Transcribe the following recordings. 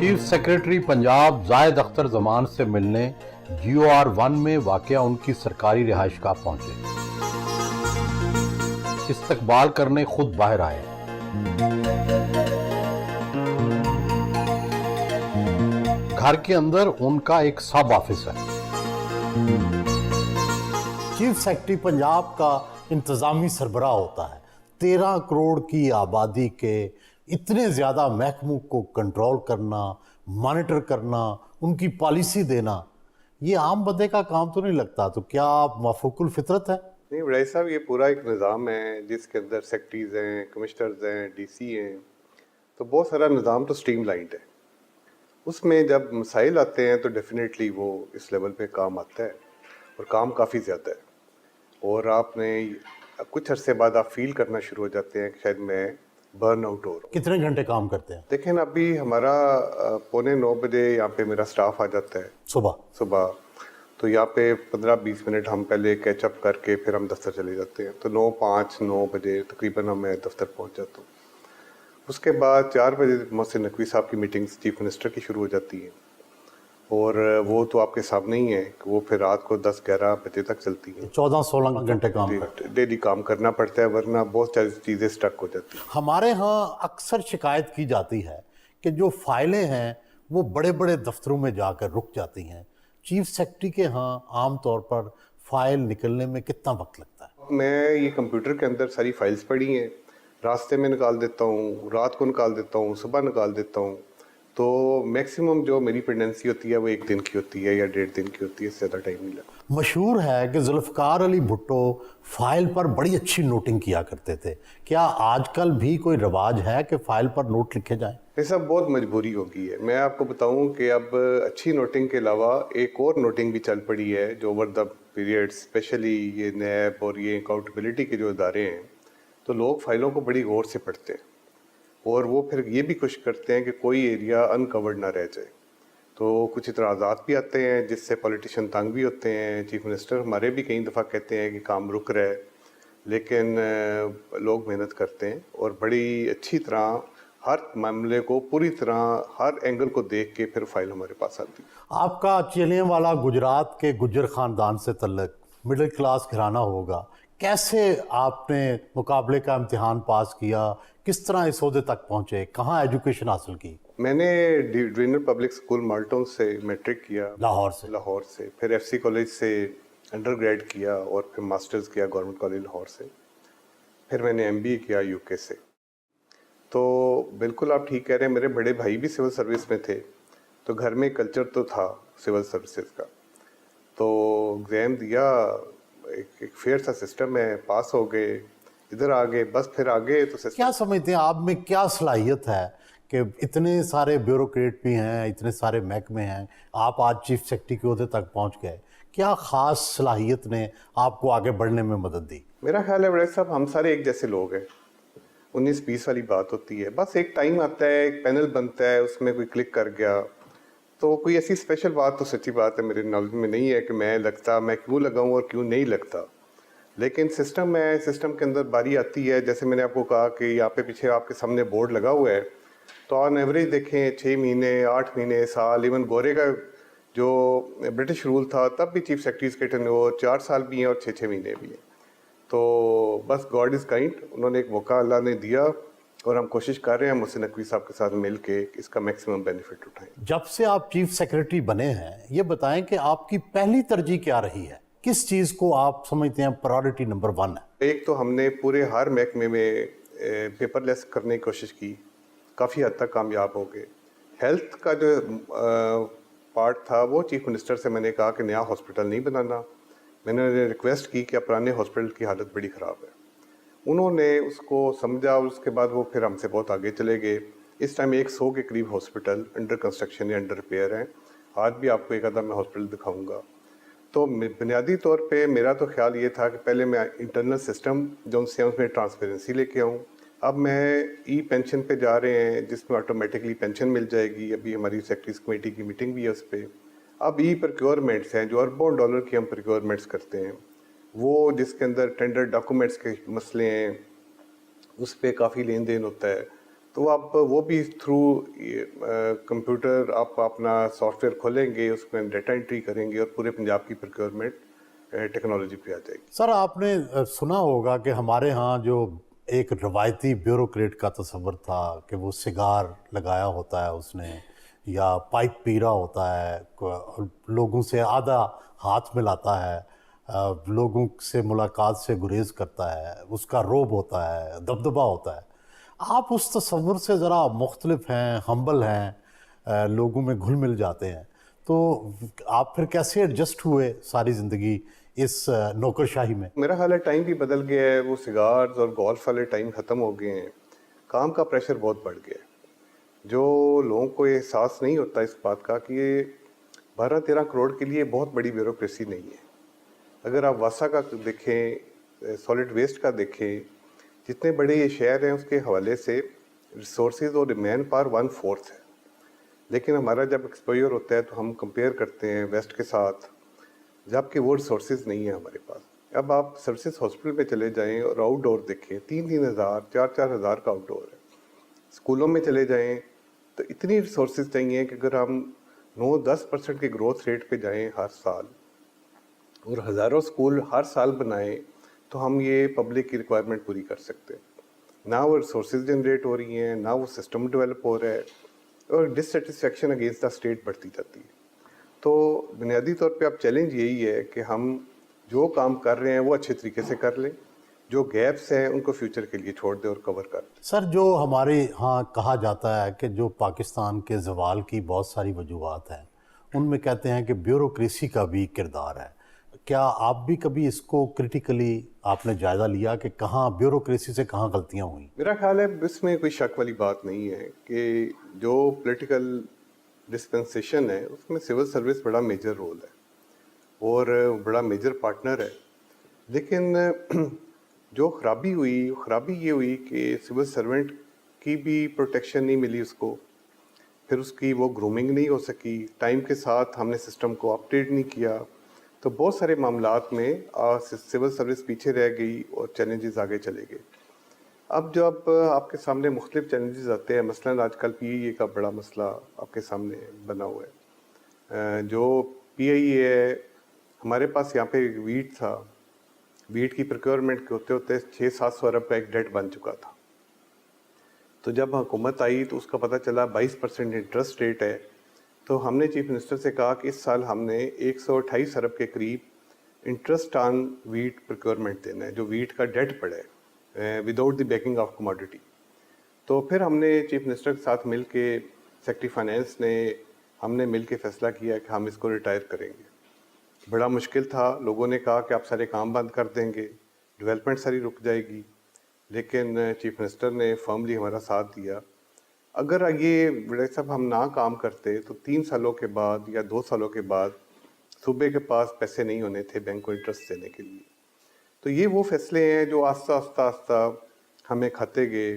Chief secretary Punjab जायद अख्तर जमान से मिलने GOR1 में वाक़या उनकी सरकारी रिहाइशगाह पहुंचे। इस्तकबाल करने खुद बाहर आए। घर के अंदर उनका एक सब ऑफिस है। चीफ सेक्रेटरी पंजाब का इंतज़ामी सरबराह होता है। 13 करोड़ की आबादी के इतने ज़्यादा महकमों को कंट्रोल करना, मॉनिटर करना, उनकी पॉलिसी देना, ये आम बंदे का काम तो नहीं लगता। तो क्या आप मफूकुल फितरत है? नहीं वड़ाई साहब, ये पूरा एक निज़ाम है जिसके अंदर सेक्रेटरीज़ हैं, कमिश्नर्स हैं, DC हैं, तो बहुत सारा निज़ाम तो स्ट्रीम लाइंड है। उसमें जब मसाइल आते हैं तो डेफिनेटली वो इस लेवल पे काम आता है और काम काफ़ी ज़्यादा है। और आपने कुछ अरसे बाद आप फील करना शुरू हो जाते हैं कि शायद मैं बर्न आउट हो रहा हूँ। कितने घंटे काम करते हैं? देखें, अभी हमारा 8:45 बजे यहाँ पे मेरा स्टाफ आ जाता है सुबह। तो यहाँ पे 15-20 मिनट हम पहले कैचअप करके फिर हम दफ्तर चले जाते हैं। तो 9 बजे तकरीबन मैं दफ्तर पहुँच जाता हूँ। उसके बाद 4 बजे मोहसिन नकवी साहब की मीटिंग्स चीफ मिनिस्टर की शुरू हो जाती हैं और वो तो आपके सामने ही है कि वो फिर रात को 10-11 बजे तक चलती हैं। 14-16 घंटे काम करते हैं। डेली काम करना पड़ता है, वरना बहुत सारी चीज़ें स्टक हो जाती हैं। हमारे यहाँ अक्सर शिकायत की जाती है कि जो फाइलें हैं वो बड़े बड़े दफ्तरों में जाकर रुक जाती हैं। चीफ सेक्रेटरी के यहाँ आम तौर पर फाइल निकलने में कितना वक्त लगता है? मैं ये कंप्यूटर के अंदर सारी फाइल्स पड़ी हैं, रास्ते में निकाल देता हूँ, रात को निकाल देता हूँ, सुबह निकाल देता हूँ। तो मैक्सिमम जो मेरी पेंडेंसी होती है वो 1 दिन की होती है या 1.5 दिन की होती है, इससे ज़्यादा टाइम नहीं लगता। मशहूर है कि जुल्फ़िकार अली भुट्टो फाइल पर बड़ी अच्छी नोटिंग किया करते थे। क्या आजकल भी कोई रिवाज है कि फाइल पर नोट लिखे जाएं? ये सब बहुत मजबूरी हो गई है। मैं आपको बताऊं कि अब अच्छी नोटिंग के अलावा एक और नोटिंग भी चल पड़ी है जो ओवर द पीरियड, स्पेशली ये नैब और ये अकाउंटेबिलिटी के जो इदारे हैं, तो लोग फाइलों को बड़ी गौर से पढ़ते हैं और वो फिर ये भी कोशिश करते हैं कि कोई एरिया अनकवर्ड ना रह जाए। तो कुछ इतराज़ात भी आते हैं जिससे पॉलिटिशियन तंग भी होते हैं। चीफ मिनिस्टर हमारे भी कई दफ़ा कहते हैं कि काम रुक रहा है, लेकिन लोग मेहनत करते हैं और बड़ी अच्छी तरह हर मामले को पूरी तरह हर एंगल को देख के फिर फाइल हमारे पास आती है। आपका चिलियांवाला गुजरात के गुज्जर ख़ानदान से तल्लुक़, मिडिल क्लास घराना होगा। कैसे आपने मुकाबले का इम्तिहान पास किया? किस तरह इस ओहदे तक पहुँचे? कहाँ एजुकेशन हासिल की? मैंने डिवीजनल पब्लिक स्कूल माल्टन से मैट्रिक किया, लाहौर से। फिर FC कॉलेज से अंडर ग्रेड किया और फिर मास्टर्स किया गवर्नमेंट कॉलेज लाहौर से। फिर मैंने MBA किया UK से। तो बिल्कुल आप ठीक कह रहे हैं, मेरे बड़े भाई भी सिविल सर्विस में थे, तो घर में कल्चर तो था सिविल सर्विसेज का। तो एग्ज़ाम दिया, एक फेयर सा सिस्टम है, पास हो गए, इधर आ गए, बस फिर आगे तो क्या समझते हैं आप में क्या सलाहियत है कि इतने सारे ब्यूरोक्रेट भी हैं, इतने सारे महकमे हैं, आप आज चीफ सेक्रेटरी के ओहदे तक पहुंच गए? क्या ख़ास सलाहियत ने आपको आगे बढ़ने में मदद दी? मेरा ख्याल है बड़े साहब, हम सारे एक जैसे लोग हैं। 19-20 वाली बात होती है, बस एक टाइम आता है, एक पैनल बनता है, उसमें कोई क्लिक कर गया। तो कोई ऐसी स्पेशल बात तो सच्ची बात है मेरे नॉलेज में नहीं है कि मैं क्यों लगाऊं और क्यों नहीं लगता। लेकिन सिस्टम है, सिस्टम के अंदर बारी आती है। जैसे मैंने आपको कहा कि यहाँ पे पीछे आपके सामने बोर्ड लगा हुआ है, तो ऑन एवरेज देखें 6 महीने, 8 महीने, साल, इवन गोरे का जो ब्रिटिश रूल था तब भी चीफ सेक्रेटरीज के टेन्योर 4 साल भी हैं और 6-6 महीने भी हैं। तो बस गॉड इज़ काइंड, उन्होंने एक मौका अल्लाह ने दिया और हम कोशिश कर रहे हैं मोहसिन नकवी साहब के साथ मिल के इसका मैक्सिमम बेनिफिट उठाएं। जब से आप चीफ सेक्रेटरी बने हैं, ये बताएं कि आपकी पहली तरजीह क्या रही है? किस चीज़ को आप समझते हैं प्रायोरिटी नंबर 1 है? एक तो हमने पूरे हर महकमे में पेपरलेस करने की कोशिश की, काफ़ी हद तक कामयाब हो गए। हेल्थ का जो पार्ट था वो चीफ मिनिस्टर से मैंने कहा कि नया हॉस्पिटल नहीं बनाना। मैंने रिक्वेस्ट की कि पुराने हॉस्पिटल की हालत बड़ी ख़राब है। उन्होंने उसको समझा और उसके बाद वो फिर हमसे बहुत आगे चले गए। इस टाइम 100 के करीब हॉस्पिटल अंडर कंस्ट्रक्शन या अंडर रिपेयर हैं। आज भी आपको एक आधा मैं हॉस्पिटल दिखाऊंगा। तो बुनियादी तौर पे मेरा तो ख्याल ये था कि पहले मैं इंटरनल सिस्टम जो उनसे उसमें ट्रांसपेरेंसी लेके आऊँ। अब मैं पेंशन पे जा रहे हैं जिसमें ऑटोमेटिकली पेंशन मिल जाएगी। अभी हमारी सेक्रेटरीज कमेटी की मीटिंग भी है उस पर। अब प्रोक्योरमेंट्स हैं जो अरबों डॉलर की हम प्रोक्योरमेंट्स करते हैं, वो जिसके अंदर टेंडर डॉक्यूमेंट्स के मसले हैं, उस पर काफ़ी लेन देन होता है। تو اب وہ بھی تھرو کمپیوٹر آپ اپنا سافٹ ویئر کھولیں گے، اس میں ڈیٹا انٹری کریں گے اور پورے پنجاب کی پروکیورمنٹ ٹیکنالوجی پہ آ جائے گی. سر آپ نے سنا ہوگا کہ ہمارے ہاں جو ایک روایتی بیوروکریٹ کا تصور تھا کہ وہ سگار لگایا ہوتا ہے اس نے یا پائپ پی رہا ہوتا ہے، لوگوں سے آدھا ہاتھ ملاتا ہے، لوگوں سے ملاقات سے گریز کرتا ہے، اس کا روب ہوتا ہے، دبدبہ ہوتا ہے. آپ اس تصور سے ذرا مختلف ہیں، ہمبل ہیں، لوگوں میں گھل مل جاتے ہیں، تو آپ پھر کیسے ایڈجسٹ ہوئے ساری زندگی اس نوکرشاہی میں؟ میرا خیال ہے ٹائم بھی بدل گیا ہے، وہ سگارز اور گولف والے ٹائم ختم ہو گئے ہیں، کام کا پریشر بہت بڑھ گیا ہے. جو لوگوں کو یہ احساس نہیں ہوتا اس بات کا کہ یہ 12-13 کروڑ کے لیے بہت بڑی بیوروکریسی نہیں ہے. اگر آپ واسا کا دیکھیں، سالڈ ویسٹ کا دیکھیں، جتنے بڑے یہ شہر ہیں اس کے حوالے سے ریسورسز اور مین پاور 1/4 ہے. لیکن ہمارا جب ایکسپوئر ہوتا ہے تو ہم کمپیئر کرتے ہیں ویسٹ کے ساتھ، جبکہ وہ ریسورسز نہیں ہیں ہمارے پاس. اب آپ سروسز ہاسپٹل میں چلے جائیں اور آؤٹ ڈور دیکھیں، 3,000 4,000 کا آؤٹ ڈور ہے. اسکولوں میں چلے جائیں تو اتنی ریسورسز چاہیے کہ اگر ہم 9-10% کے گروتھ ریٹ پہ جائیں ہر سال اور ہزاروں اسکول ہر سال بنائیں تو ہم یہ پبلک کی ریکوائرمنٹ پوری کر سکتے ہیں. نہ وہ ریسورسز جنریٹ ہو رہی ہیں، نہ وہ سسٹم ڈیولپ ہو رہا ہے، اور ڈسسیٹسفیکشن اگینسٹ دا اسٹیٹ بڑھتی جاتی ہے. تو بنیادی طور پہ اب چیلنج یہی ہے کہ ہم جو کام کر رہے ہیں وہ اچھے طریقے سے کر لیں، جو گیپس ہیں ان کو فیوچر کے لیے چھوڑ دیں اور کور کر دیں. سر جو ہمارے ہاں کہا جاتا ہے کہ جو پاکستان کے زوال کی بہت ساری وجوہات ہیں، ان میں کہتے ہیں کہ بیوروکریسی کا بھی کردار ہے. کیا آپ بھی کبھی اس کو کرٹیکلی آپ نے جائزہ لیا کہ کہاں بیوروکریسی سے کہاں غلطیاں ہوئیں؟ میرا خیال ہے اس میں کوئی شک والی بات نہیں ہے کہ جو پولیٹیکل ڈسپنسیشن ہے اس میں سول سروس بڑا میجر رول ہے اور بڑا میجر پارٹنر ہے. لیکن جو خرابی یہ ہوئی کہ سول سرونٹ کی بھی پروٹیکشن نہیں ملی اس کو، پھر اس کی وہ گرومنگ نہیں ہو سکی، ٹائم کے ساتھ ہم نے سسٹم کو اپڈیٹ نہیں کیا، تو بہت سارے معاملات میں سول سروس پیچھے رہ گئی اور چیلنجز آگے چلے گئے. اب جب آپ کے سامنے مختلف چیلنجز آتے ہیں، مثلاً آج کل پی آئی اے کا بڑا مسئلہ آپ کے سامنے بنا ہوا ہے. جو پی آئی اے ہے، ہمارے پاس یہاں پہ ویٹ تھا، ویٹ کی پروکیورمنٹ کے ہوتے 600-700 ارب کا ایک ڈیٹ بن چکا تھا. تو جب حکومت آئی تو اس کا پتہ چلا 22% انٹرسٹ ریٹ ہے. تو ہم نے چیف منسٹر سے کہا کہ اس سال ہم نے 128 ارب کے قریب انٹرسٹ آن ویٹ پروکیورمنٹ دینا ہے، جو ویٹ کا ڈیٹ پڑا ہے without the baking of commodity. تو پھر ہم نے چیف منسٹر کے ساتھ مل کے، سیکٹری فائنینس نے، ہم نے مل کے فیصلہ کیا کہ ہم اس کو ریٹائر کریں گے. بڑا مشکل تھا، لوگوں نے کہا کہ آپ سارے کام بند کر دیں گے، ڈیولپمنٹ ساری رک جائے گی، لیکن چیف منسٹر نے فرملی ہمارا ساتھ دیا. اگر یہ بڑے صاحب ہم نہ کام کرتے تو 3 سالوں کے بعد یا 2 سالوں کے بعد صوبے کے پاس پیسے نہیں ہونے تھے بینک کو انٹرسٹ دینے کے لیے. تو یہ وہ فیصلے ہیں جو آہستہ ہمیں کھاتے گئے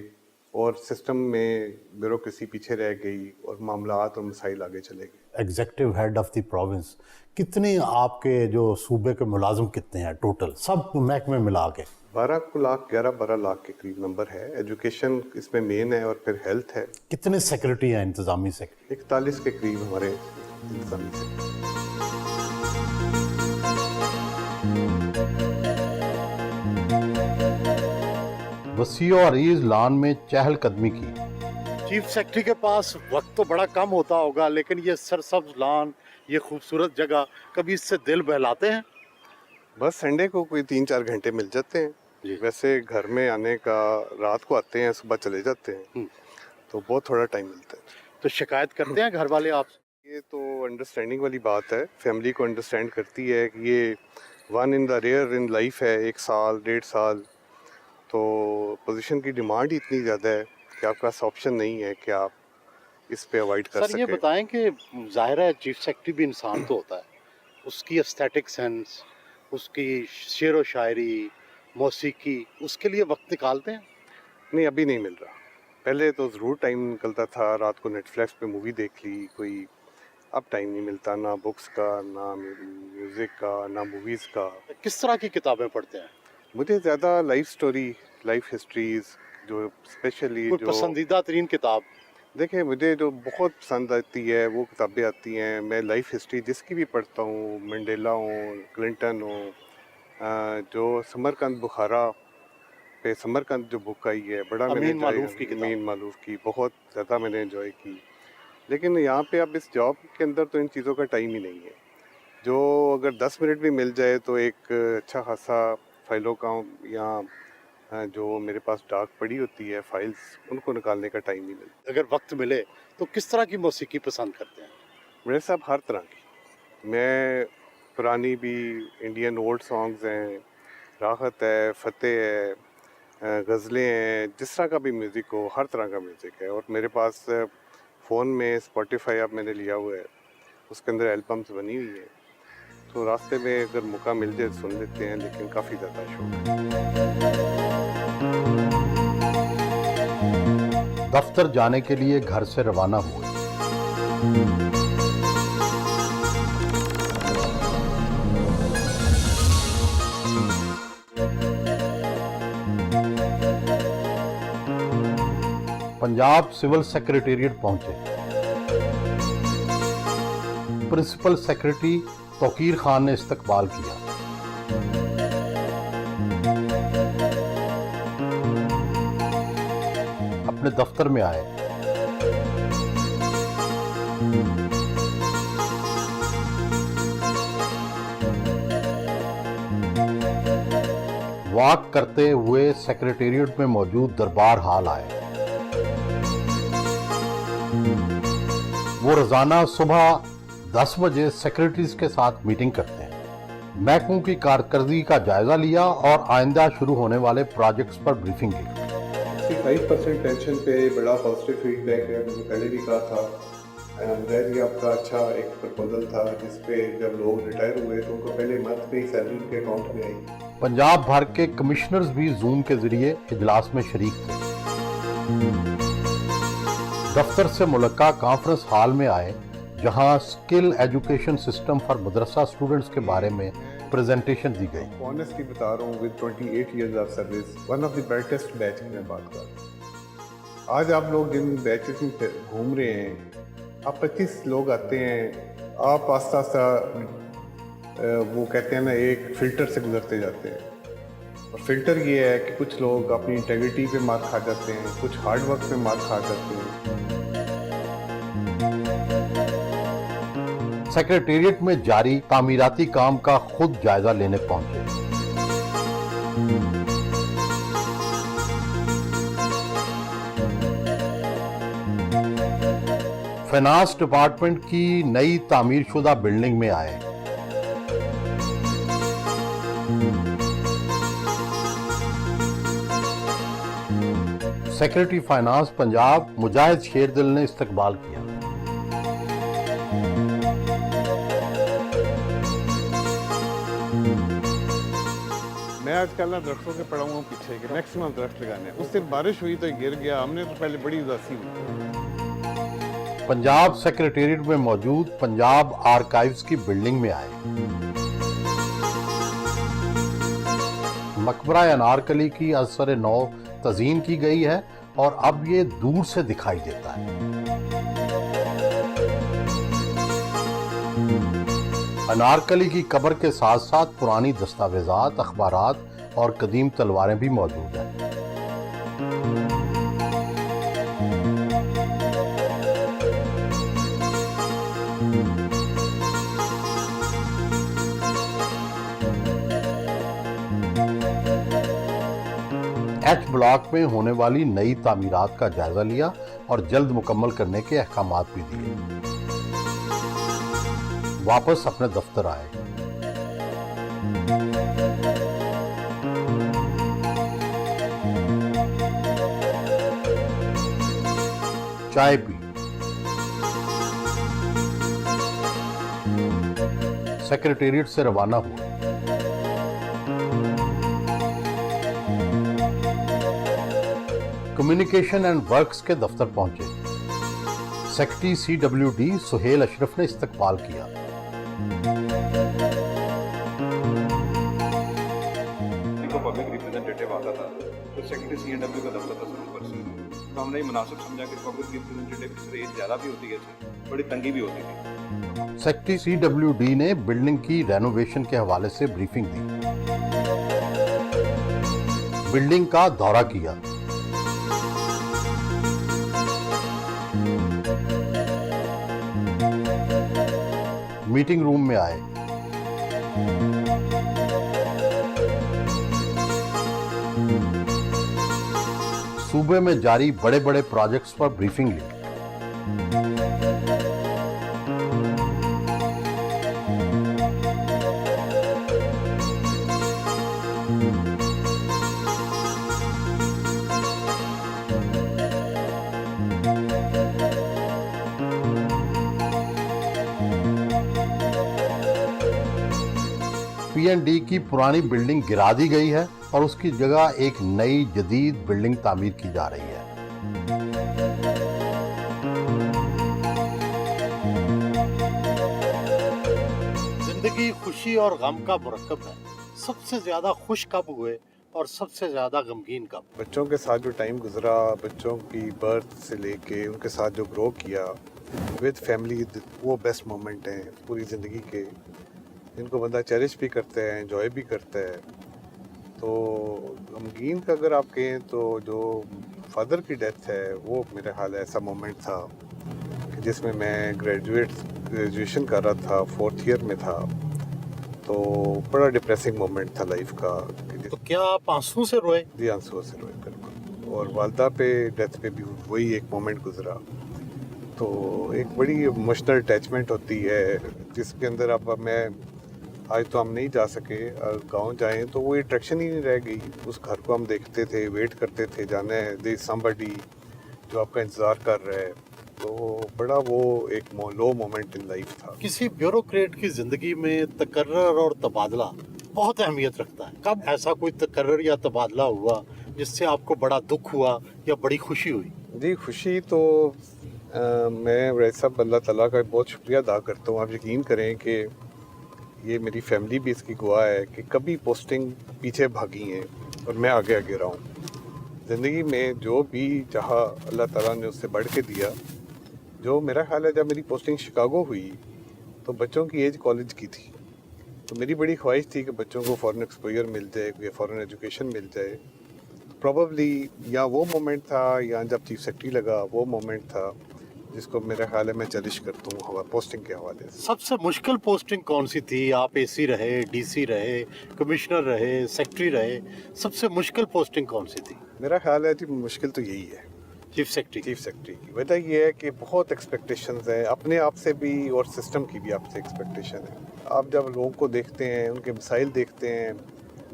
اور سسٹم میں بیوروکریسی پیچھے رہ گئی اور معاملات اور مسائل آگے چلے گئے. Executive head of the province, کتنے آپ کے جو صوبے کے ملازم کتنے ہیں ٹوٹل سب محکمے ملا کے؟ 12 لاکھ کے قریب نمبر ہے. ایجوکیشن اس میں مین ہے اور پھر ہیلتھ ہے. کتنے سیکرٹری ہیں انتظامی سیکرٹری؟ 41 کے قریب ہمارے انتظامی سے. وسیع و عریض لان میں چہل قدمی کی. چیف سیکرٹری کے پاس وقت تو بڑا کم ہوتا ہوگا، لیکن یہ سرسبز لان، یہ خوبصورت جگہ، کبھی اس سے دل بہلاتے ہیں؟ بس سنڈے کو کوئی 3-4 گھنٹے مل جاتے ہیں. ویسے گھر میں آنے کا رات کو آتے ہیں، صبح چلے جاتے ہیں، تو بہت تھوڑا ٹائم ملتا ہے. تو شکایت کرتے ہیں گھر والے آپ سے؟ یہ تو انڈرسٹینڈنگ والی بات ہے، فیملی کو انڈرسٹینڈ کرتی ہے کہ یہ one in the rare in life ہے، 1 سال 1.5 سال، تو پوزیشن کی ڈیمانڈ ہی اتنی زیادہ ہے کہ آپ کا آپشن نہیں ہے کہ آپ اس پہ اوائڈ کر سکیں. سر یہ بتائیں کہ ظاہر ہے چیف سیکرٹری بھی انسان تو ہوتا ہے، اس کی استھیٹک سینس، اس کی شعر و شاعری، موسیقی، اس کے لیے وقت نکالتے ہیں؟ نہیں، ابھی نہیں مل رہا. پہلے تو ضرور ٹائم نکلتا تھا، رات کو نیٹ فلیکس پہ مووی دیکھ لی کوئی. اب ٹائم نہیں ملتا، نہ بکس کا، نہ میوزک کا، نہ موویز کا. کس طرح کی کتابیں پڑھتے ہیں؟ مجھے زیادہ لائف سٹوری، لائف ہسٹریز، जो स्पेशली कोई जो पसंदीदा तरीन किताब? देखिए मुझे जो बहुत पसंद आती है वो किताबें आती हैं, मैं लाइफ हिस्ट्री जिसकी भी पढ़ता हूँ, मंडेला हो, क्लिंटन हो, जो समरकंद बुखारा पे समरकंद जो बुक आई है बड़ा मैंने अमीन मालूफ की किताब। अमीन मालूफ की बहुत ज़्यादा मैंने एंजॉय की। लेकिन यहाँ पे अब इस जॉब के अंदर तो इन चीज़ों का टाइम ही नहीं है। जो अगर 10 मिनट भी मिल जाए तो एक अच्छा खासा फाइलों का या जो मेरे पास डाक पड़ी होती है फाइल्स, उनको निकालने का टाइम ही नहीं। अगर वक्त मिले तो किस तरह की मौसीकी पसंद करते हैं? मेरे साहब हर तरह की, मैं पुरानी भी इंडियन ओल्ड सॉन्ग्स हैं, राहत है, फतेह है, गज़लें हैं, जिस तरह का भी म्यूज़िक हो हर तरह का म्यूज़िक है। और मेरे पास फ़ोन में स्पॉटिफाई अब मैंने लिया हुआ है, उसके अंदर एल्बम्स बनी हुई है, तो रास्ते में अगर मौका मिल जाए सुन लेते हैं, लेकिन काफ़ी ज़्यादा शौक है। दफ्तर जाने के लिए घर से रवाना हुए। पंजाब सिविल सेक्रेटेरिएट पहुंचे। प्रिंसिपल सेक्रेटरी तौकीर खान ने इस्तकबाल किया। अपने दफ्तर में आए। वॉक करते हुए सेक्रेटेरिएट में मौजूद दरबार हॉल आए। वो रोजाना सुबह 10 बजे सेक्रेटरीज के साथ मीटिंग करते हैं। महकमों की कारकर्दगी का जायजा लिया और आइंदा शुरू होने वाले प्रोजेक्ट्स पर ब्रीफिंग ली। 65% पेंशन पे बड़ा पॉजिटिव फीडबैक है, मैंने पहले भी कहा था। भी आपका अच्छा एक प्रपोजल था जिस पे जब लोग रिटायर हुए तो उनको पहले मंथ पे ही सैलरी के अकाउंट में आई। पंजाब भर के कमिश्नर्स भी जूम के जरिए इजलास में शरीक थे। दफ्तर से मुल्का कॉन्फ्रेंस हॉल में आए, जहां skill education system for Madrasa students के बारे में प्रेजेंटेशन दी गई। ऑनेस्टली बता रहा हूँ, with 28 years of service, one of the brightest batch की मैं बात कर रहा हूँ। आज आप लोग जिन बैचेस में घूम रहे हैं, आप 25 लोग आते हैं, आप आस्ता आस्ता वो कहते हैं ना, एक फ़िल्टर से गुजरते जाते हैं। और फिल्टर ये है कि कुछ लोग अपनी इंटेग्रिटी पे मार खा जाते हैं, कुछ हार्ड वर्क पे मार खा जाते हैं। सेक्रेटेरिएट में जारी तामीराती काम का खुद जायजा लेने पहुंचे। फाइनेंस डिपार्टमेंट की नई तामीरशुदा बिल्डिंग में आए। सेक्रेटरी फाइनेंस पंजाब मुजाहिद शेरदिल ने इस्तकबाल किया। मैं आजकल ना दरख्तों के पड़ा हुआ पीछे के मैक्सिमम दरख्त लगाने, उस दिन बारिश हुई तो गिर गया, हमने तो पहले बड़ी उदासी हुई। पंजाब सेक्रेटेरिएट में मौजूद पंजाब आर्काइव्स की बिल्डिंग में आए। मकबरा अनारकली की असर नौ तज़ीन की गई है और अब ये दूर से दिखाई देता है। अनारकली की कब्र के साथ साथ पुरानी दस्तावेजात, अखबारात और कदीम तलवारें भी मौजूद हैं। एच ब्लॉक में होने वाली नई तामीरात का जायजा लिया और जल्द मुकम्मल करने के अहकामात भी दिए। वापस अपने दफ्तर आए। चाय पी। सेक्रेटेरिएट से रवाना हुए। कम्युनिकेशन एंड वर्क्स के दफ्तर पहुंचे। सेक्रेटरी CWD सुहेल अशरफ ने इस्तकबाल किया। पब्लिक रिप्रेजेंटेटिव आता था तो सेक्रेटरी CNW का दफ्तर था सर ऊपर से, तो हमने ये मुनासिब समझा कि पब्लिक रिप्रेजेंटेटिव की एज ज़्यादा भी होती है सर, बड़ी तंगी भी होती थी। सेक्रेटरी CWD ने बिल्डिंग की रेनोवेशन के हवाले से ब्रीफिंग दी, बिल्डिंग का दौरा किया, मीटिंग रूम में आए, सूबे में जारी बड़े बड़े प्रोजेक्ट्स पर ब्रीफिंग ली, P&D की पुरानी बिल्डिंग गिरा दी गई है और उसकी जगह एक नई जदीद बिल्डिंग तामीर की जा रही है। जिंदगी खुशी और गम का मुरक्कब है। सबसे ज्यादा खुश कब हुए और सबसे ज्यादा गमगीन कब? बच्चों के साथ जो टाइम गुजरा, बच्चों की बर्थ से लेके उनके साथ जो ग्रो किया विद फैमिली, वो बेस्ट मोमेंट हैं पूरी ज़िंदगी के, जिनको बंदा चेरिश भी करता है, एंजॉय भी करता है। तो गमगीन का अगर आप कहें तो जो फादर की डेथ है वो मेरे ख्याल ऐसा मोमेंट था कि जिसमें मैं ग्रेजुएशन कर रहा था, 4th ईयर में था, तो बड़ा डिप्रेसिंग मोमेंट था लाइफ का। तो क्या आप आंसू से रोए? जी, आंसुओं से रोए बिल्कुल। और वालदा पे डेथ पे भी वही एक मोमेंट गुजरा, तो एक बड़ी इमोशनल अटैचमेंट होती है जिसके अंदर अब मैं आज तो हम नहीं जा सके, गांव जाएं तो वो अट्रैक्शन ही नहीं रह गई। उस घर को हम देखते थे, वेट करते थे, जाना है, देयर समबडी जो आपका इंतज़ार कर रहा है, तो बड़ा वो एक लो मोमेंट इन लाइफ था। किसी ब्यूरोक्रेट की जिंदगी में तकर्रर और तबादला बहुत अहमियत रखता है। कब ऐसा कोई तकर्रर या तबादला हुआ जिससे आपको बड़ा दुख हुआ या बड़ी खुशी हुई? जी, खुशी तो मैं वैसे सब अल्लाह ताला का बहुत शुक्रिया अदा करता हूँ। आप यकीन करें कि ये मेरी फैमिली भी इसकी गवाह है कि कभी पोस्टिंग पीछे भागी हैं और मैं आगे आगे रहा हूँ। ज़िंदगी में जो भी चाहा अल्लाह ताला ने उससे बढ़ के दिया। जो मेरा ख्याल है, जब मेरी पोस्टिंग शिकागो हुई तो बच्चों की एज कॉलेज की थी, तो मेरी बड़ी ख्वाहिश थी कि बच्चों को फॉरेन एक्सपोजर मिल जाए, कोई फॉरेन एजुकेशन मिल जाए। प्रॉबली या वो मोमेंट था या जब चीफ सेक्रेटरी लगा वो मोमेंट था जिसको मेरा ख्याल है मैं चेरिश करता हूँ पोस्टिंग के हवाले से। सबसे मुश्किल पोस्टिंग कौन सी थी? आप AC रहे, DC रहे, कमिश्नर रहे, सेक्रेटरी रहे, सबसे मुश्किल पोस्टिंग कौन सी थी? मेरा ख्याल है कि मुश्किल तो यही है, चीफ सेक्रेटरी की वजह ये है कि बहुत एक्सपेक्टेशंस हैं अपने आप से भी और सिस्टम की भी आपसे एक्सपेक्टेशन है। आप जब लोगों को देखते हैं, उनके मसाइल देखते हैं,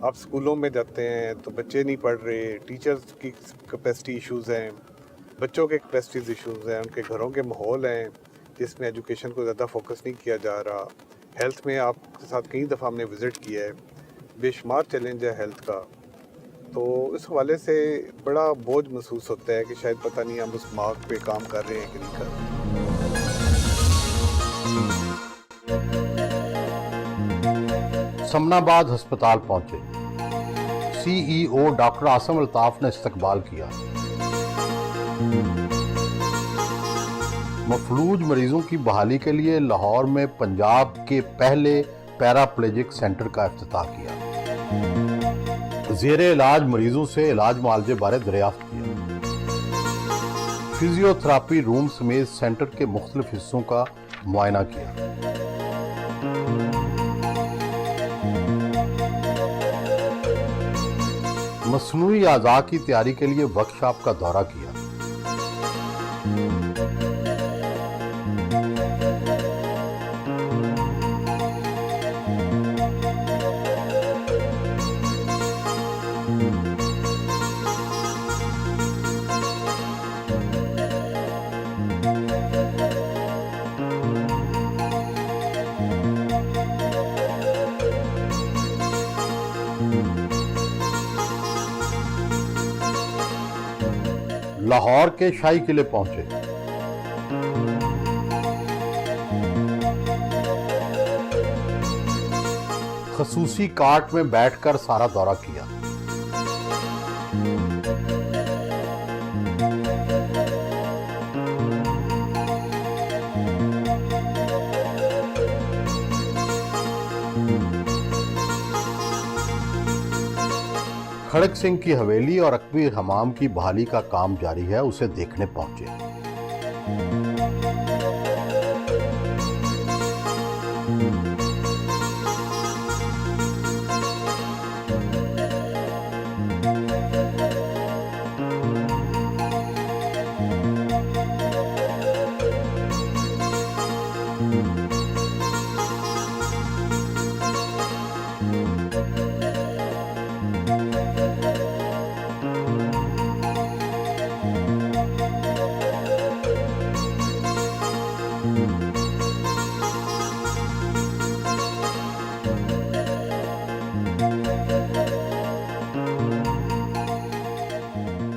आप स्कूलों में जाते हैं तो बच्चे नहीं पढ़ रहे, टीचर्स की कैपेसिटी इश्यूज़ हैं, बच्चों के कैपेसिटीज इश्यूज़ हैं, उनके घरों के माहौल हैं जिसमें एजुकेशन को ज़्यादा फोकस नहीं किया जा रहा। हेल्थ में आपके साथ कई दफ़ा हमने विज़िट किया है, बेशुमार चैलेंज है हेल्थ का। तो इस हवाले से बड़ा बोझ महसूस होता है कि शायद पता नहीं हम उस मार्क पे काम कर रहे हैं कि नहीं कर रहे। समनाबाद अस्पताल पहुंचे, CEO डॉक्टर आसम अल्ताफ ने इस्तकबाल किया। मफलूज मरीजों की बहाली के लिए लाहौर में पंजाब के पहले पैराप्लेजिक सेंटर का इफ्तिताह किया। ज़ेरे इलाज मरीजों से इलाज मुआवजे बारे दरियाफ्त किया। फिजियोथेरापी रूम समेत सेंटर के मुख्तलिफ हिस्सों का मुआयना किया। मसनूई आज़ा की तैयारी के लिए वर्कशॉप का दौरा किया। लाहौर के शाही किले पहुंचे, खसूसी कार्ट में बैठकर सारा दौरा किया। खड़क सिंह की हवेली और अकबी हमाम की बहाली का काम जारी है, उसे देखने पहुंचे।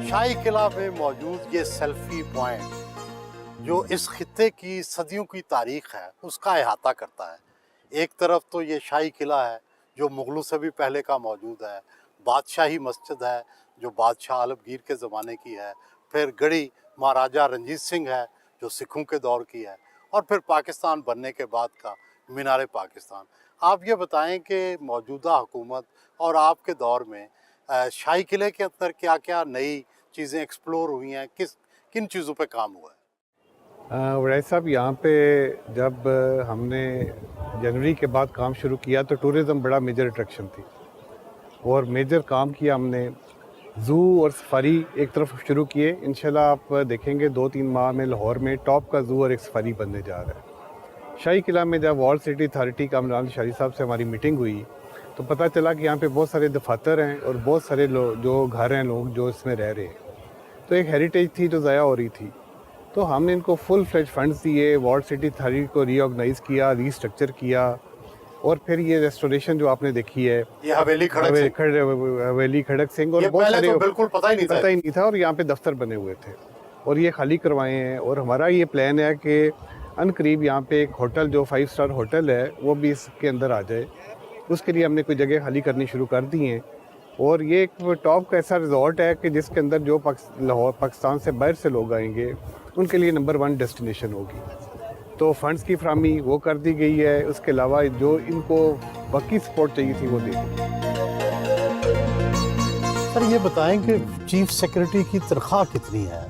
शाही किला में मौजूद ये सेल्फी पॉइंट जो इस खित्ते की सदियों की तारीख है उसका अहाता करता है। एक तरफ तो ये शाही किला है जो मुगलों से भी पहले का मौजूद है, बादशाही मस्जिद है जो बादशाह आलमगीर के ज़माने की है, फिर गढ़ी महाराजा रंजीत सिंह है जो सिखों के दौर की है, और फिर पाकिस्तान बनने के बाद का मीनार पाकिस्तान। आप ये बताएं कि मौजूदा हुकूमत और आपके दौर में शाही किले के अंदर क्या क्या नई चीज़ें एक्सप्लोर हुई हैं, किन चीज़ों पे काम हुआ है? वड़ाई साहब, यहाँ पे जब हमने जनवरी के बाद काम शुरू किया तो टूरिज़म बड़ा मेजर अट्रैक्शन थी और मेजर काम किया हमने। ज़ू और सफारी एक तरफ शुरू किए। इंशाल्लाह आप देखेंगे 2-3 माह में लाहौर में टॉप का ज़ू और एक सफारी बनने जा रहा है। शाही किला में जब वॉल सिटी अथॉरिटी का इमरान शाही साहब से हमारी मीटिंग हुई तो पता चला कि यहाँ पे बहुत सारे दफातर हैं और बहुत सारे लोग जो घर हैं, लोग जो इसमें रह रहे हैं। तो एक हेरिटेज थी जो ज़ाया हो रही थी, तो हमने इनको फुल फ्लेज फंड्स दिए, वॉल सिटी अथॉरिटी को रीऑर्गेनाइज़ किया, रीस्ट्रक्चर किया, और फिर ये रेस्टोरेशन जो आपने देखी है, ये हवेली खड़क सिंह, और बहुत सारे बिल्कुल पता ही नहीं था और यहाँ पे दफ्तर बने हुए थे और ये खाली करवाए हैं। और हमारा ये प्लान है कि अनकरीब यहाँ पे एक होटल जो 5 स्टार होटल है वो भी इसके अंदर आ जाए। उसके लिए हमने कोई जगह खाली करनी शुरू कर दी हैं और ये एक टॉप का ऐसा रिजॉर्ट है कि जिसके अंदर जो लाहौर पाकिस्तान से बाहर से लोग आएंगे उनके लिए नंबर 1 डेस्टिनेशन होगी। तो फंड्स की फराहमी वो कर दी गई है, उसके अलावा जो इनको बाकी सपोर्ट चाहिए थी वो दे दी। सर ये बताएं कि चीफ सेक्रेटरी की तनख्वाह कितनी है?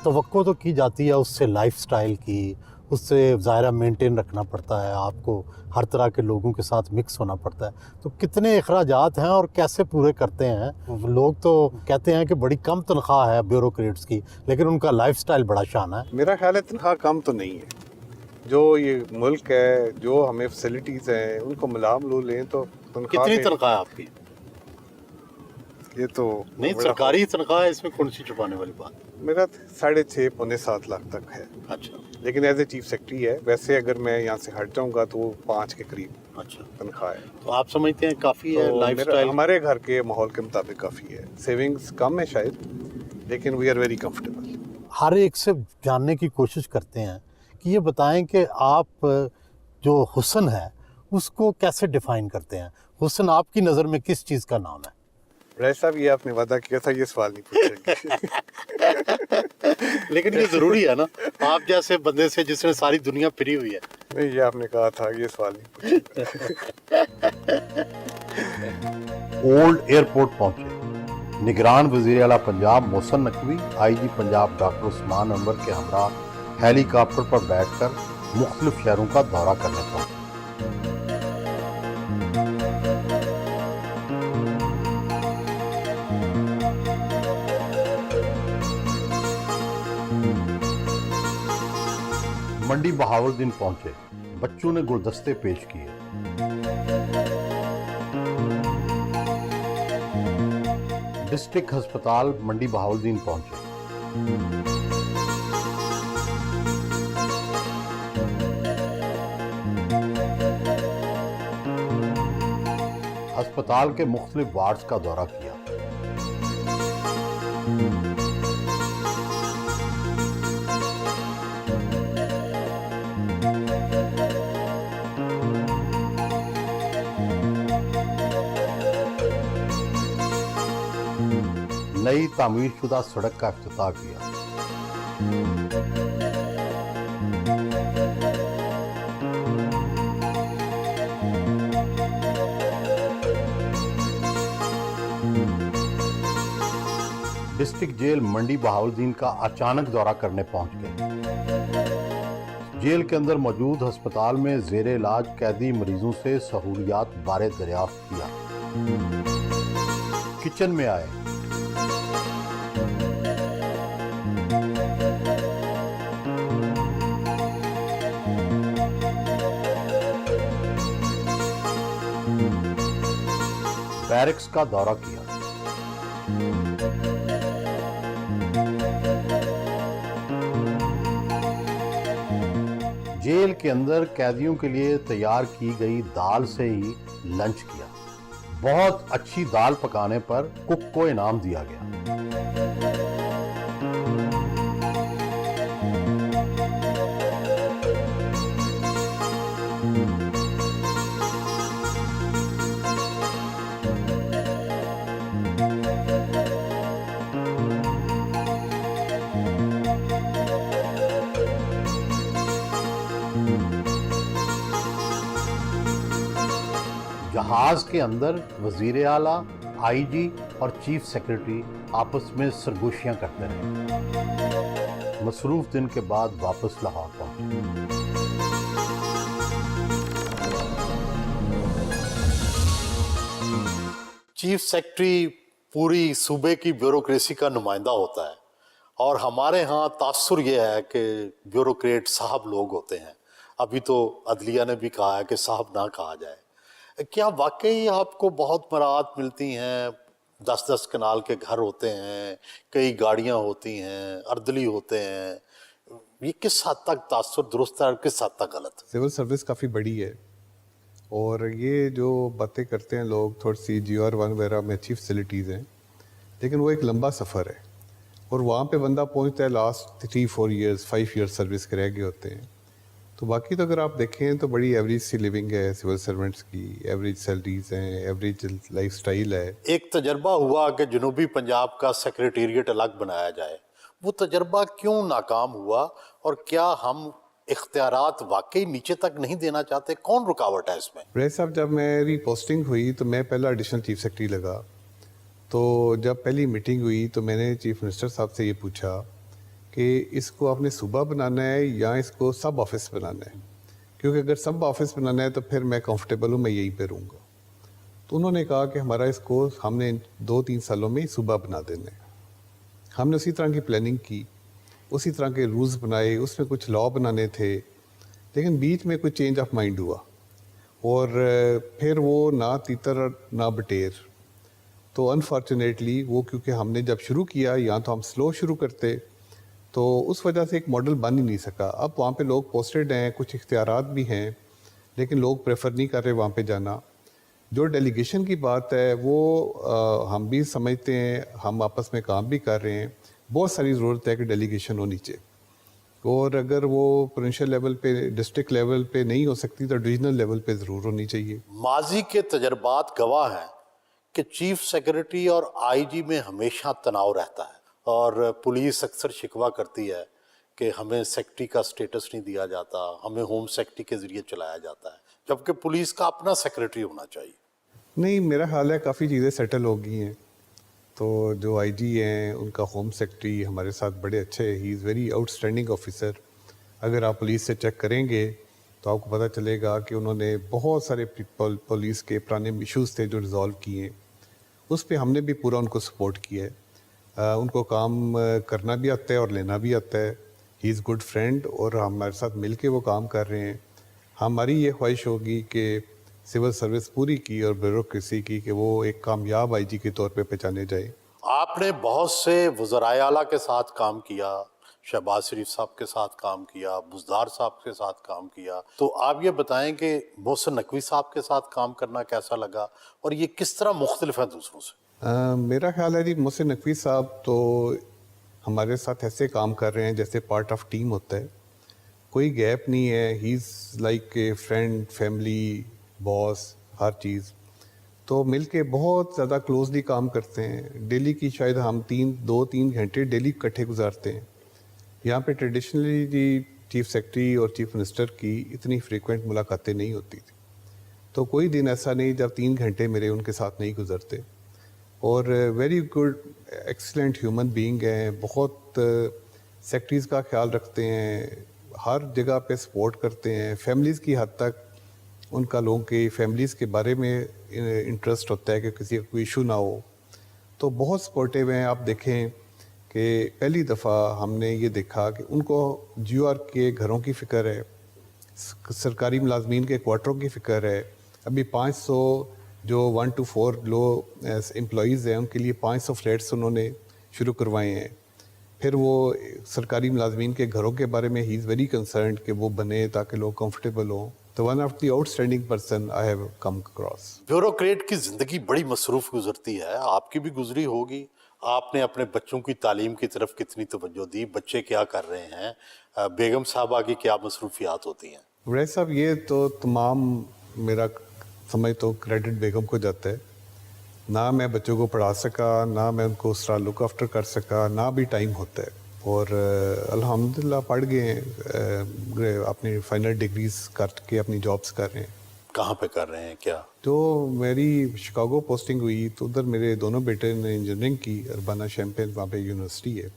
तवक्को तो की जाती है उससे लाइफस्टाइल की, उससे ज़ाहिरा मेंटेन रखना पड़ता है, आपको हर तरह के लोगों के साथ मिक्स होना पड़ता है, तो कितने अखराजात हैं और कैसे पूरे करते हैं? लोग तो कहते हैं कि बड़ी कम तनख्वाह है ब्यूरोक्रेट्स की, लेकिन उनका लाइफस्टाइल बड़ा शान है। मेरा ख्याल है तनख्वाह कम तो नहीं है। जो ये मुल्क है, जो हमें फैसिलिटीज़ हैं, उनको मिलाम लो लें तो कितनी तनख्वाह है आपकी? ये तो नहीं, सरकारी तनख्वाह है, इसमें कौन सी छुपाने वाली बात? मेरा 6.5 पौने 7 लाख तक है। अच्छा, लेकिन एज ए चीफ सेक्रेटरी है। वैसे अगर मैं यहाँ से हट जाऊँगा तो वो 5 के करीब अच्छा तनख्वाह है। तो आप समझते हैं काफ़ी है तो लाइफस्टाइल? हमारे घर के माहौल के मुताबिक काफ़ी है। सेविंग्स कम है शायद, लेकिन वी आर वेरी कंफर्टेबल। हर एक से जानने की कोशिश करते हैं कि ये बताएं कि आप जो हुस्न है उसको कैसे डिफाइन करते हैं? हुस्न आपकी नज़र में किस चीज़ का नाम है? राय साहब, ये आपने वादा किया था ये सवाल नहीं पूछेंगे। लेकिन ये ज़रूरी है ना, आप जैसे बंदे से जिसने सारी दुनिया फिरी हुई है। नहीं, ये आपने कहा था ये सवाल नहीं पूछेंगे। ओल्ड एयरपोर्ट पहुंचे। निगरान वज़ीर आला पंजाब मोहसिन नकवी IG पंजाब डॉक्टर उस्मान अनवर के हमरा हेलीकॉप्टर पर बैठकर मुख्तलिफ शहरों का दौरा करने पहुंचे। मंडी बहावलदीन पहुंचे। बच्चों ने गुलदस्ते पेश किए। डिस्ट्रिक्ट अस्पताल मंडी बहावलदीन पहुंचे। अस्पताल के मुख्तलिफ वार्ड्स का दौरा किया। नई तामीरशुदा सड़क का इफ्तिताह किया। जेल मंडी बहाउद्दीन का अचानक दौरा करने पहुंच गए। जेल के अंदर मौजूद अस्पताल में जेर इलाज कैदी मरीजों से सहूलियात बारे दरियाफ्त किया। किचन में आए, बैरक्स का दौरा किया। जेल के अंदर कैदियों के लिए तैयार की गई दाल से ही लंच किया। बहुत अच्छी दाल पकाने पर कुक को इनाम दिया गया। जहाज के अंदर वजीर आला, आईजी और चीफ सेक्रेटरी आपस में सरगोशियां करते रहे। मसरूफ दिन के बाद वापस लाहौर पहुंचे। चीफ सेक्रेटरी पूरी सूबे की ब्यूरोक्रेसी का नुमाइंदा होता है और हमारे यहाँ तासुर ये है कि ब्यूरोक्रेट साहब लोग होते हैं। अभी तो अदलिया ने भी कहा है कि साहब ना कहा जाए। क्या वाकई आपको बहुत मराहत मिलती हैं? 10-10 कनाल के घर होते हैं, कई गाड़ियाँ होती हैं, अर्दली होते हैं। ये किस हद तक तासुर दुरुस्त है और किस हद तक गलत है? सिविल सर्विस काफ़ी बड़ी है और ये जो बातें करते हैं लोग, थोड़ी सी GR1 वगैरह में अच्छी फैसिलिटीज़ हैं, लेकिन वो एक लंबा सफ़र है और वहाँ पे बंदा पहुँचता है लास्ट 3-4 ईयर्स 5 ईयर्स सर्विस के रह गए होते हैं। तो बाकी तो अगर आप देखें तो बड़ी एवरेज सी लिविंग है सिविल सर्वेंट्स की, एवरेज सैलरीज हैं, एवरेज लाइफस्टाइल है। एक तजर्बा हुआ कि जनूबी पंजाब का सेक्रेटेरिएट अलग बनाया जाए, वो तजर्बा क्यों नाकाम हुआ और क्या हम इख्तियारात वाकई नीचे तक नहीं देना चाहते? कौन रुकावट है इसमें? रैस साहब, जब मेरी पोस्टिंग हुई तो मैं पहला एडिशनल चीफ सेक्रेटरी लगा। तो जब पहली मीटिंग हुई तो मैंने चीफ मिनिस्टर साहब से ये पूछा कि इसको आपने सूबा बनाना है या इसको सब ऑफिस बनाना है, क्योंकि अगर सब ऑफिस बनाना है तो फिर मैं कंफर्टेबल हूँ, मैं यहीं पे रहूँगा। तो उन्होंने कहा कि हमारा इसको हमने 2-3 सालों में ही सूबा बना देना है। हमने उसी तरह की प्लानिंग की, उसी तरह के रूल्स बनाए, उसमें कुछ लॉ बनाने थे, लेकिन बीच में कुछ चेंज ऑफ माइंड हुआ और फिर वो ना तीतर ना बटेर। तो अनफॉर्चुनेटली वो, क्योंकि हमने जब शुरू किया या तो हम स्लो शुरू करते, तो उस वजह से एक मॉडल बन ही नहीं सका। अब वहाँ पे लोग पोस्टेड हैं, कुछ इख्तियारात भी हैं, लेकिन लोग प्रेफर नहीं कर रहे वहाँ पे जाना। जो डेलीगेशन की बात है वो हम भी समझते हैं, हम आपस में काम भी कर रहे हैं। बहुत सारी ज़रूरत है कि डेलीगेशन होनी चाहिए और अगर वो प्रोविंशियल लेवल पे, डिस्ट्रिक्ट लेवल पे नहीं हो सकती तो डिवीजनल लेवल पे ज़रूर होनी चाहिए। माजी के तजर्बात गवाह हैं कि चीफ सेक्रेटरी और आईजी में हमेशा तनाव रहता है और पुलिस अक्सर शिकवा करती है कि हमें सेक्रेटरी का स्टेटस नहीं दिया जाता, हमें होम सेक्रेटरी के ज़रिए चलाया जाता है, जबकि पुलिस का अपना सेक्रेटरी होना चाहिए। नहीं, मेरा ख्याल है काफ़ी चीज़ें सेटल हो गई हैं। तो जो आईजी हैं उनका होम सेक्रेटरी हमारे साथ बड़े अच्छे, he is very outstanding officer. अगर आप पुलिस से चेक करेंगे तो आपको पता चलेगा कि उन्होंने बहुत सारे पुलिस के पुराने इश्यूज़ थे जो रिज़ॉल्व किए, उस पर हमने भी पूरा उनको सपोर्ट किया है। उनको काम करना भी आता है और लेना भी आता है। ही इज़ गुड फ्रेंड और हमारे साथ मिल के वो काम कर रहे हैं। हमारी ये ख्वाहिश होगी कि सिविल सर्विस पूरी की और ब्यूरोक्रेसी की कि वो एक कामयाब आईजी के तौर पे पहचाने जाए। आपने बहुत से वज़राए आला के साथ काम किया, शहबाज शरीफ साहब के साथ काम किया, बुज़दार साहब के साथ काम किया, तो आप ये बताएं कि मोहसिन नकवी साहब के साथ काम करना कैसा लगा और ये किस तरह मुख्तलिफ है दूसरों से? मेरा ख्याल है जी, मोहसिन नकवी साहब तो हमारे साथ ऐसे काम कर रहे हैं जैसे पार्ट ऑफ टीम होता है, कोई गैप नहीं है। He is like a friend, family, boss, हर चीज़। तो मिलके बहुत ज़्यादा क्लोजली काम करते हैं। डेली की शायद हम 2-3 घंटे डेली इकट्ठे गुजारते हैं। यहाँ पे ट्रेडिशनली जी चीफ सेक्रेटरी और चीफ मिनिस्टर की इतनी फ्रीक्वेंट मुलाकातें नहीं होती थी, तो कोई दिन ऐसा नहीं जब 3 घंटे मेरे उनके साथ नहीं गुजरते। اور very good excellent human being ہیں, بہت سیکٹریز کا خیال رکھتے ہیں, ہر جگہ پہ سپورٹ کرتے ہیں, فیملیز کی حد تک ان کا لوگوں کی فیملیز کے بارے میں انٹرسٹ ہوتا ہے کہ کسی کا کوئی ایشو نہ ہو, تو بہت سپورٹیو ہیں. آپ دیکھیں کہ پہلی دفعہ ہم نے یہ دیکھا کہ ان کو GOR کے گھروں کی فکر ہے, سرکاری ملازمین کے کوارٹروں کی فکر ہے. ابھی 500 جو 1 to 4 لو امپلائیز ہیں ان کے لیے 500 فلیٹس انہوں نے شروع کروائے ہیں. پھر وہ سرکاری ملازمین کے گھروں کے بارے میں ہی از ویری کنسرنڈ کہ وہ بنے تاکہ لوگ کمفرٹیبل ہوں. تو one of the out standing person I have come across. Bureaucrat کی زندگی بڑی مصروف گزرتی ہے, آپ کی بھی گزری ہوگی. آپ نے اپنے بچوں کی تعلیم کی طرف کتنی توجہ دی, بچے کیا کر رہے ہیں, بیگم صاحبہ کی کیا مصروفیات ہوتی ہیں؟ ویسے صاحب یہ تو تمام میرا سمجھ تو کریڈٹ بیگم کو جاتا ہے. نہ میں بچوں کو پڑھا سکا, نہ میں ان کو اس طرح لک آفٹر کر سکا, نہ بھی ٹائم ہوتا ہے. اور الحمدللہ پڑھ گئے ہیں, اپنی فائنل ڈگریز کر کے اپنی جابس کر رہے ہیں. کہاں پہ کر رہے ہیں کیا؟ تو میری شکاگو پوسٹنگ ہوئی تو ادھر میرے دونوں بیٹے نے انجینئرنگ کی, اربانہ شیمپین وہاں پہ یونیورسٹی ہے.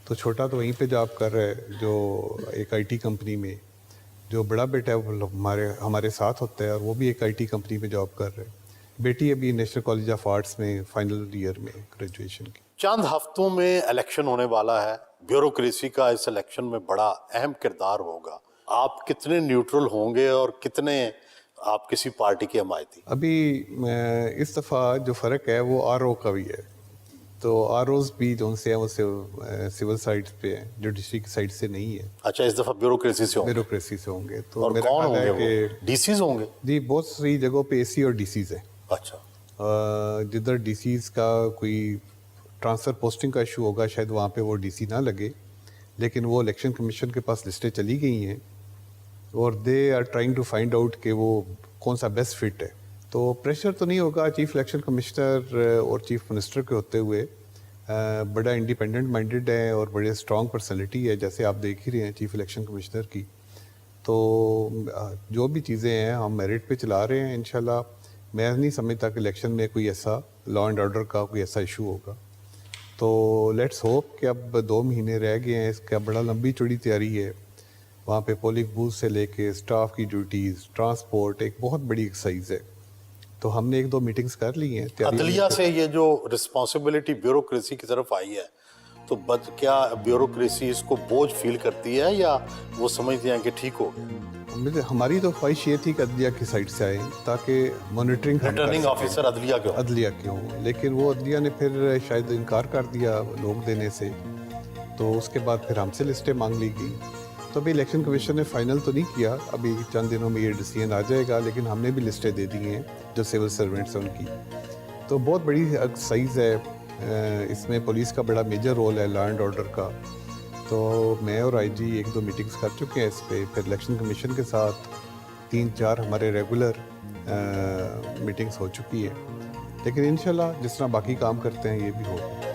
تو چھوٹا تو وہیں پہ جاب کر رہا ہے جو ایک IT کمپنی میں, جو بڑا بیٹا ہے وہ ہمارے ساتھ ہوتا ہے اور وہ بھی ایک IT کمپنی میں جاب کر رہے ہیں. بیٹی ابھی نیشنل کالج آف آرٹس میں فائنل ایئر میں گریجویشن کی. چند ہفتوں میں الیکشن ہونے والا ہے, بیوروکریسی کا اس الیکشن میں بڑا اہم کردار ہوگا. آپ کتنے نیوٹرل ہوں گے اور کتنے آپ کسی پارٹی کے حمایتی؟ ابھی اس دفعہ جو فرق ہے وہ RO کا بھی ہے. تو ROs بھی جو ان سے ہیں وہ سول سائڈ پہ ہیں, جوڈیشری کی سائڈ سے نہیں ہے. اچھا, اس دفعہ بیوروکریسی سے ہوں گے. بیوروکریسی سے ہوں گے. تو اور میرا کون خیال ہوں ہے گے کہ وہ DCs ہوں گے؟ جی بہت سی جگہوں پہ AC اور DCs ہیں. اچھا, جدھر DCs کا کوئی ٹرانسفر پوسٹنگ کا ایشو ہوگا شاید وہاں پہ وہ DC نہ لگے, لیکن وہ الیکشن کمیشن کے پاس لسٹیں چلی گئی ہیں اور they are trying to find out کہ وہ کون سا بیسٹ فٹ ہے. تو پریشر تو نہیں ہوگا. چیف الیکشن کمشنر اور چیف منسٹر کے ہوتے ہوئے بڑا انڈیپینڈنٹ مائنڈیڈ ہے اور بڑے اسٹرانگ پرسنالٹی ہے, جیسے آپ دیکھ ہی رہے ہیں چیف الیکشن کمشنر کی. تو جو بھی چیزیں ہیں ہم میرٹ پہ چلا رہے ہیں انشاءاللہ. میں نہیں سمجھتا کہ الیکشن میں کوئی ایسا لا اینڈ آرڈر کا کوئی ایسا ایشو ہوگا. تو لیٹس ہوپ کہ اب 2 مہینے رہ گئے ہیں, اس کا بڑا لمبی چوڑی تیاری ہے. وہاں پہ پولنگ بوتھ سے لے کے اسٹاف کی ڈیوٹیز, ٹرانسپورٹ, ایک بہت بڑی ایکسرسائز ہے. تو ہم نے 1-2 میٹنگز کر لی ہیں. عدلیہ سے یہ جو رسپانسبلٹی بیوروکریسی کی طرف آئی ہے, تو کیا بیوروکریسی اس کو بوجھ فیل کرتی ہے یا وہ سمجھتے ہیں کہ ٹھیک ہو گیا؟ ہماری تو خواہش یہ تھی کہ عدلیہ کی سائڈ سے آئیں تاکہ مانیٹرنگ ریٹرننگ آفیسر عدلیہ کے ہوں, لیکن وہ عدلیہ نے پھر شاید انکار کر دیا لوگ دینے سے. تو اس کے بعد پھر ہم سے لسٹیں مانگ لی گئی. تو ابھی الیکشن کمیشن نے فائنل تو نہیں کیا, ابھی چند دنوں میں یہ ڈیسیژن آ جائے گا, لیکن ہم نے بھی لسٹیں دے دی ہیں جو سول سرونٹس ہیں ان کی. تو بہت بڑی ایکسرسائز ہے, اس میں پولیس کا بڑا میجر رول ہے لا اینڈ آرڈر کا. تو میں اور IG 1-2 میٹنگز کر چکے ہیں اس پہ. پھر الیکشن کمیشن کے ساتھ 3-4 ہمارے ریگولر میٹنگز ہو چکی ہیں, لیکن انشاءاللہ جس طرح باقی کام کرتے ہیں یہ بھی ہوگا.